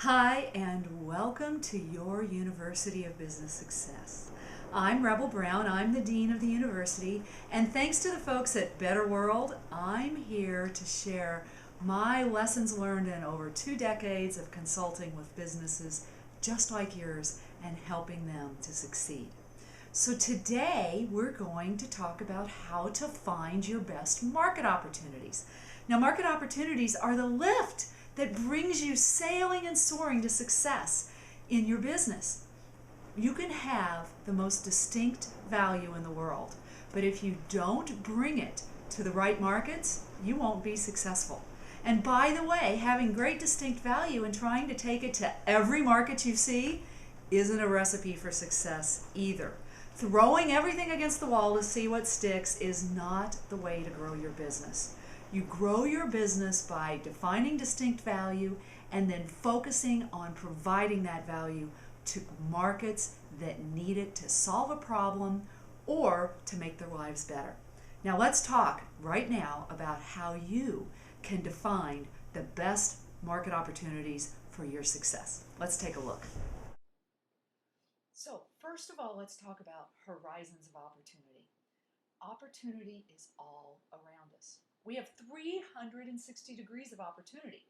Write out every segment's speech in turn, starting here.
Hi, and welcome to your University of Business Success. I'm Rebel Brown, I'm the Dean of the University, and thanks to the folks at Better World, I'm here to share my lessons learned in over 2 decades of consulting with businesses just like yours and helping them to succeed. So today we're going to talk about how to find your best market opportunities. Now, market opportunities are the lift that brings you sailing and soaring to success in your business. You can have the most distinct value in the world, but if you don't bring it to the right markets, you won't be successful. And by the way, having great distinct value and trying to take it to every market you see isn't a recipe for success either. Throwing everything against the wall to see what sticks is not the way to grow your business. You grow your business by defining distinct value and then focusing on providing that value to markets that need it to solve a problem or to make their lives better. Now let's talk right now about how you can define the best market opportunities for your success. Let's take a look. So first of all, let's talk about horizons of opportunity. Opportunity is all around us. We have 360 degrees of opportunity,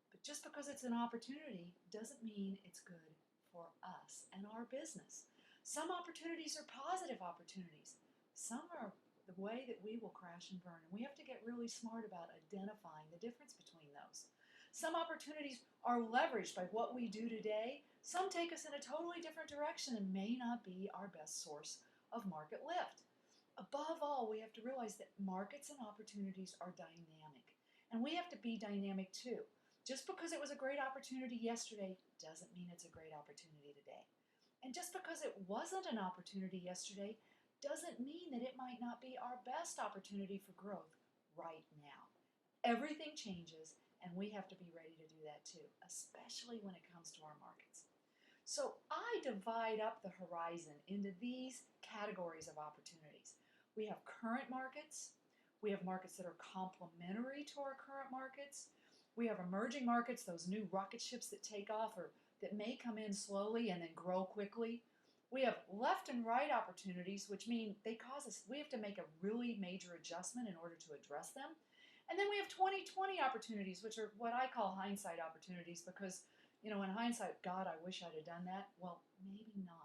but just because it's an opportunity doesn't mean it's good for us and our business. Some opportunities are positive opportunities. Some are the way that we will crash and burn, and we have to get really smart about identifying the difference between those. Some opportunities are leveraged by what we do today. Some take us in a totally different direction and may not be our best source of market lift. Above all, we have to realize that markets and opportunities are dynamic, and we have to be dynamic too. Just because it was a great opportunity yesterday doesn't mean it's a great opportunity today. And just because it wasn't an opportunity yesterday doesn't mean that it might not be our best opportunity for growth right now. Everything changes, and we have to be ready to do that too, especially when it comes to our markets. So I divide up the horizon into these categories of opportunities. We have current markets. We have markets that are complementary to our current markets. We have emerging markets, those new rocket ships that take off or that may come in slowly and then grow quickly. We have left and right opportunities, which mean we have to make a really major adjustment in order to address them. And then we have 20/20 opportunities, which are what I call hindsight opportunities because, in hindsight, God, I wish I'd have done that. Well, maybe not.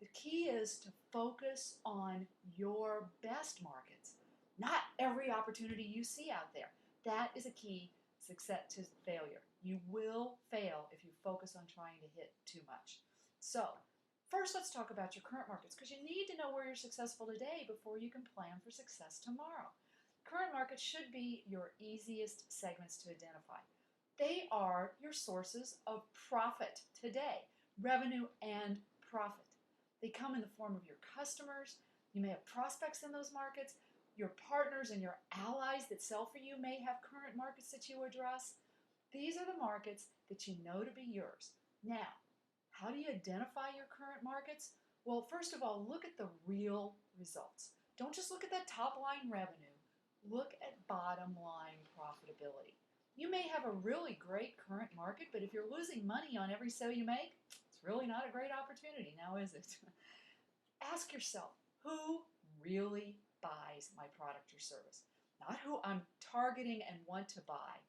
The key is to focus on your best markets, not every opportunity you see out there. That is a key success to failure. You will fail if you focus on trying to hit too much. So, first let's talk about your current markets because you need to know where you're successful today before you can plan for success tomorrow. Current markets should be your easiest segments to identify. They are your sources of profit today, revenue and profit. They come in the form of your customers. You may have prospects in those markets. Your partners and your allies that sell for you may have current markets that you address. These are the markets that you know to be yours. Now, how do you identify your current markets? Well, first of all, look at the real results. Don't just look at that top line revenue. Look at bottom line profitability. You may have a really great current market, but if you're losing money on every sale you make, it's really not a great opportunity, now is it? Ask yourself, who really buys my product or service? Not who I'm targeting and want to buy,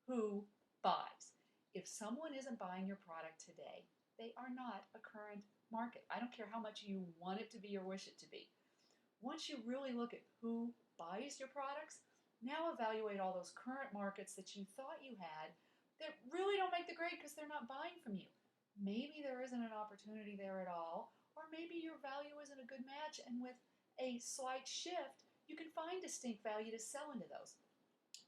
who buys. If someone isn't buying your product today, they are not a current market. I don't care how much you want it to be or wish it to be. Once you really look at who buys your products, now evaluate all those current markets that you thought you had that really don't make the grade because they're not buying from you. Maybe there isn't an opportunity there at all, or maybe your value isn't a good match, and with a slight shift, you can find distinct value to sell into those.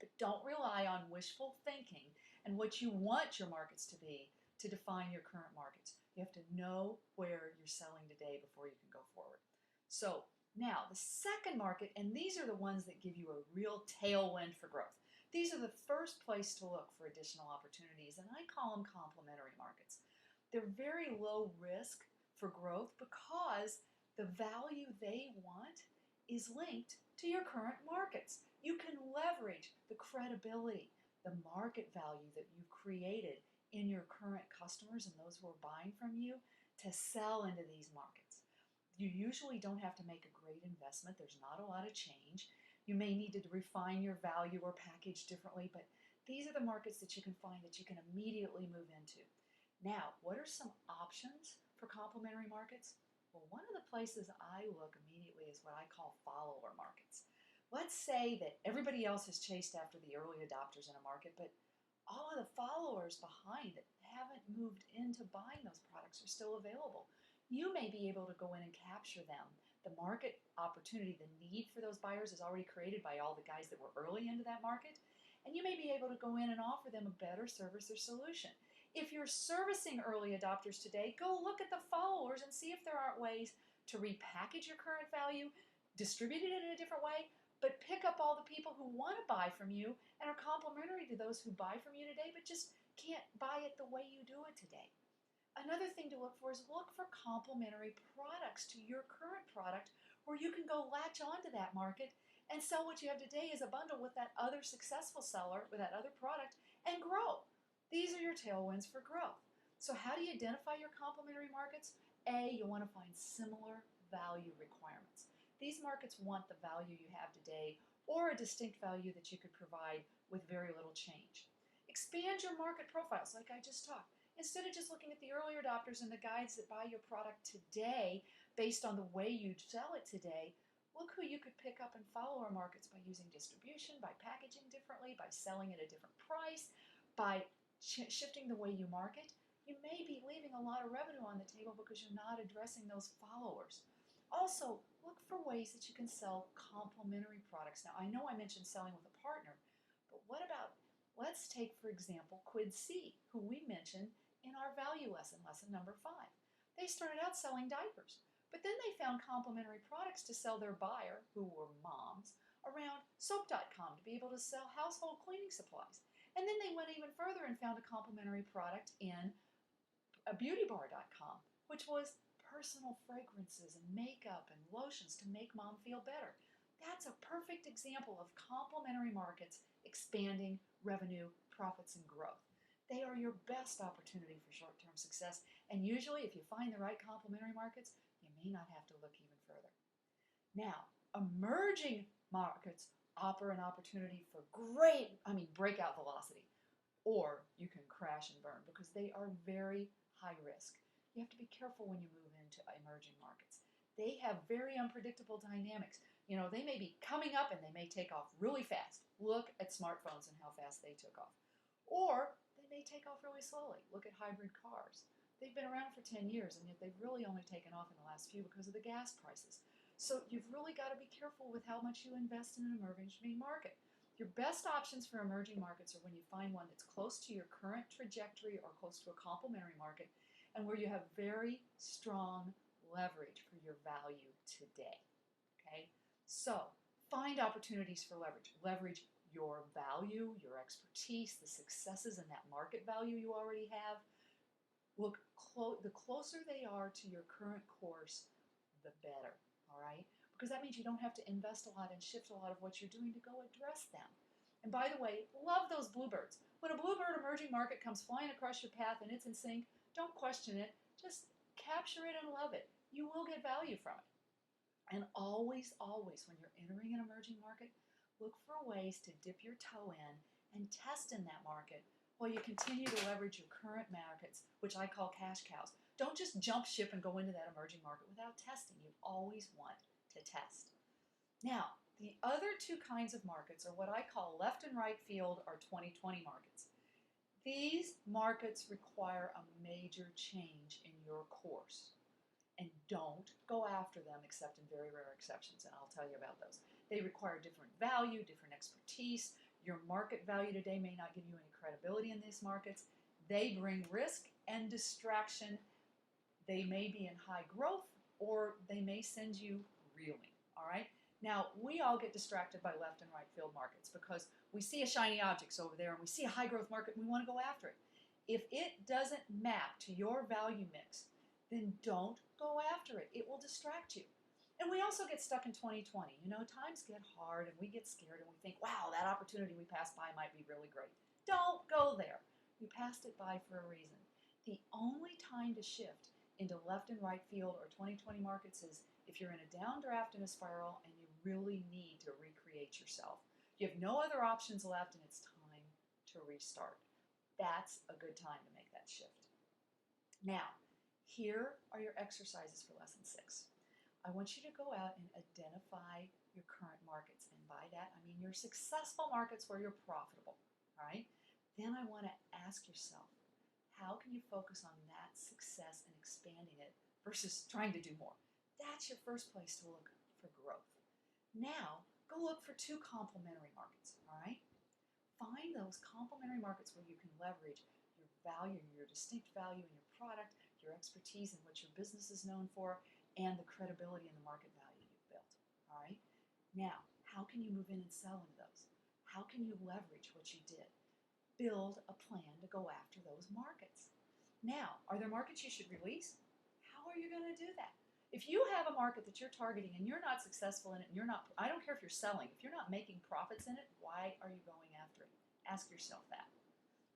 But don't rely on wishful thinking and what you want your markets to be to define your current markets. You have to know where you're selling today before you can go forward. So now, the second market, and these are the ones that give you a real tailwind for growth. These are the first place to look for additional opportunities, and I call them complementary markets. They're very low risk for growth because the value they want is linked to your current markets. You can leverage the credibility, the market value that you've created in your current customers and those who are buying from you to sell into these markets. You usually don't have to make a great investment. There's not a lot of change. You may need to refine your value or package differently, but these are the markets that you can find that you can immediately move into. Now, what are some options for complementary markets? Well, one of the places I look immediately is what I call follower markets. Let's say that everybody else has chased after the early adopters in a market, but all of the followers behind it haven't moved into buying those products are still available. You may be able to go in and capture them. The market opportunity, the need for those buyers is already created by all the guys that were early into that market, and you may be able to go in and offer them a better service or solution. If you're servicing early adopters today, go look at the followers and see if there aren't ways to repackage your current value, distribute it in a different way, but pick up all the people who want to buy from you and are complementary to those who buy from you today, but just can't buy it the way you do it today. Another thing to look for is look for complementary products to your current product where you can go latch onto that market and sell what you have today as a bundle with that other successful seller, with that other product, and grow. These are your tailwinds for growth. So how do you identify your complementary markets? A, you want to find similar value requirements. These markets want the value you have today or a distinct value that you could provide with very little change. Expand your market profiles like I just talked. Instead of just looking at the earlier adopters and the guys that buy your product today based on the way you sell it today, look who you could pick up in follower markets by using distribution, by packaging differently, by selling at a different price, by shifting the way you market. You may be leaving a lot of revenue on the table because you're not addressing those followers. Also, look for ways that you can sell complementary products. Now, I know I mentioned selling with a partner, but what about, let's take, for example, Quid C, who we mentioned in our value lesson, lesson number 5. They started out selling diapers, but then they found complementary products to sell their buyer, who were moms, around soap.com to be able to sell household cleaning supplies. And then they went even further and found a complementary product in beautybar.com, which was personal fragrances and makeup and lotions to make mom feel better. That's a perfect example of complementary markets expanding revenue, profits, and growth. They are your best opportunity for short-term success, and usually if you find the right complementary markets, you may not have to look even further. Now, emerging markets offer an opportunity for breakout velocity, or you can crash and burn because they are very high risk. You have to be careful when you move into emerging markets. They have very unpredictable dynamics. You know, they may be coming up and they may take off really fast. Look at smartphones and how fast they took off. Or they may take off really slowly. Look at hybrid cars. They've been around for 10 years, and yet they've really only taken off in the last few because of the gas prices. So you've really got to be careful with how much you invest in an emerging market. Your best options for emerging markets are when you find one that's close to your current trajectory or close to a complementary market, and where you have very strong leverage for your value today. Okay? So find opportunities for leverage. Leverage your value, your expertise, the successes and that market value you already have. Look, the closer they are to your current course, the better. All right? Because that means you don't have to invest a lot and shift a lot of what you're doing to go address them. And by the way, love those bluebirds. When a bluebird emerging market comes flying across your path and it's in sync, don't question it. Just capture it and love it. You will get value from it. And always, always, when you're entering an emerging market, look for ways to dip your toe in and test in that market while you continue to leverage your current markets, which I call cash cows. Don't just jump ship and go into that emerging market without testing. You always want to test. Now, the other two kinds of markets are what I call left and right field or 20/20 markets. These markets require a major change in your course. And don't go after them except in very rare exceptions, and I'll tell you about those. They require different value, different expertise. Your market value today may not give you any credibility in these markets. They bring risk and distraction. They may be in high growth, or they may send you reeling, all right? Now, we all get distracted by left and right field markets because we see a shiny object over there and we see a high growth market and we want to go after it. If it doesn't map to your value mix, then don't go after it. It will distract you. And we also get stuck in 2020. You know, times get hard and we get scared and we think, wow, that opportunity we passed by might be really great. Don't go there. You passed it by for a reason. The only time to shift into left and right field or 2020 markets is if you're in a downdraft and a spiral and you really need to recreate yourself. You have no other options left and it's time to restart. That's a good time to make that shift. Now, here are your exercises for lesson 6. I want you to go out and identify your current markets. And by that, I mean your successful markets where you're profitable. All right? Then I want to ask yourself, how can you focus on that success and expanding it versus trying to do more? That's your first place to look for growth. Now, go look for 2 complementary markets. All right? Find those complementary markets where you can leverage your value, your distinct value in your product, your expertise in what your business is known for, and the credibility and the market value you've built. All right? Now, how can you move in and sell into those? How can you leverage what you did? Build a plan to go after those markets. Now, are there markets you should release? How are you going to do that? If you have a market that you're targeting and you're not successful in it, and I don't care if you're selling, if you're not making profits in it, why are you going after it? Ask yourself that.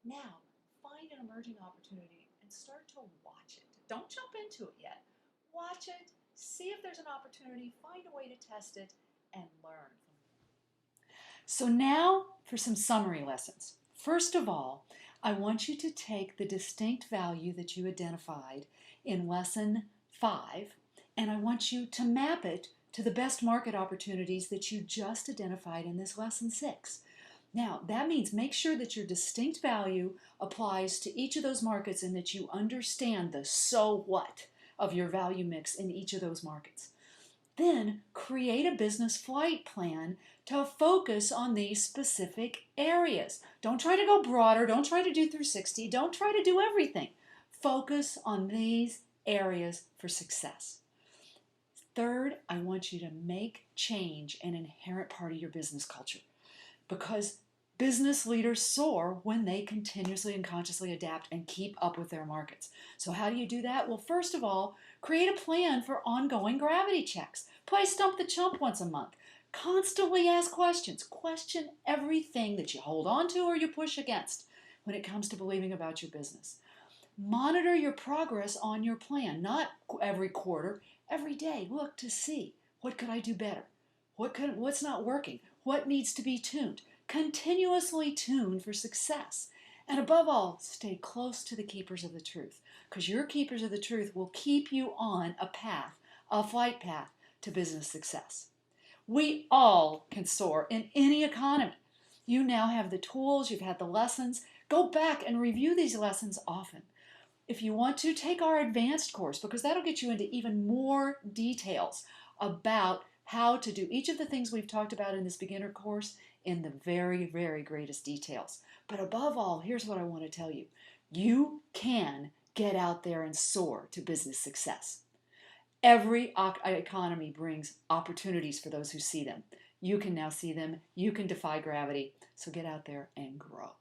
Now, find an emerging opportunity and start to watch it. Don't jump into it yet. Watch it, see if there's an opportunity, find a way to test it, and learn from it. So now for some summary lessons. First of all, I want you to take the distinct value that you identified in lesson 5, and I want you to map it to the best market opportunities that you just identified in this lesson 6. Now, that means make sure that your distinct value applies to each of those markets and that you understand the so what of your value mix in each of those markets. Then create a business flight plan to focus on these specific areas. Don't try to go broader. Don't try to do 360. Don't try to do everything. Focus on these areas for success. Third, I want you to make change an inherent part of your business culture, because business leaders soar when they continuously and consciously adapt and keep up with their markets. So how do you do that? Well, first of all, create a plan for ongoing gravity checks. Play Stump the Chump once a month. Constantly ask questions. Question everything that you hold on to or you push against when it comes to believing about your business. Monitor your progress on your plan, not every quarter, every day. Look to see, what could I do better? What's not working? What needs to be tuned? Continuously tune for success. And above all, stay close to the keepers of the truth, because your keepers of the truth will keep you on a flight path to business success. We all can soar in any economy. You now have the tools, you've had the lessons. Go back and review these lessons often. If you want to, take our advanced course, because that'll get you into even more details about how to do each of the things we've talked about in this beginner course in the very, very greatest details. But above all, here's what I want to tell you. You can get out there and soar to business success. Every economy brings opportunities for those who see them. You can now see them. You can defy gravity. So get out there and grow.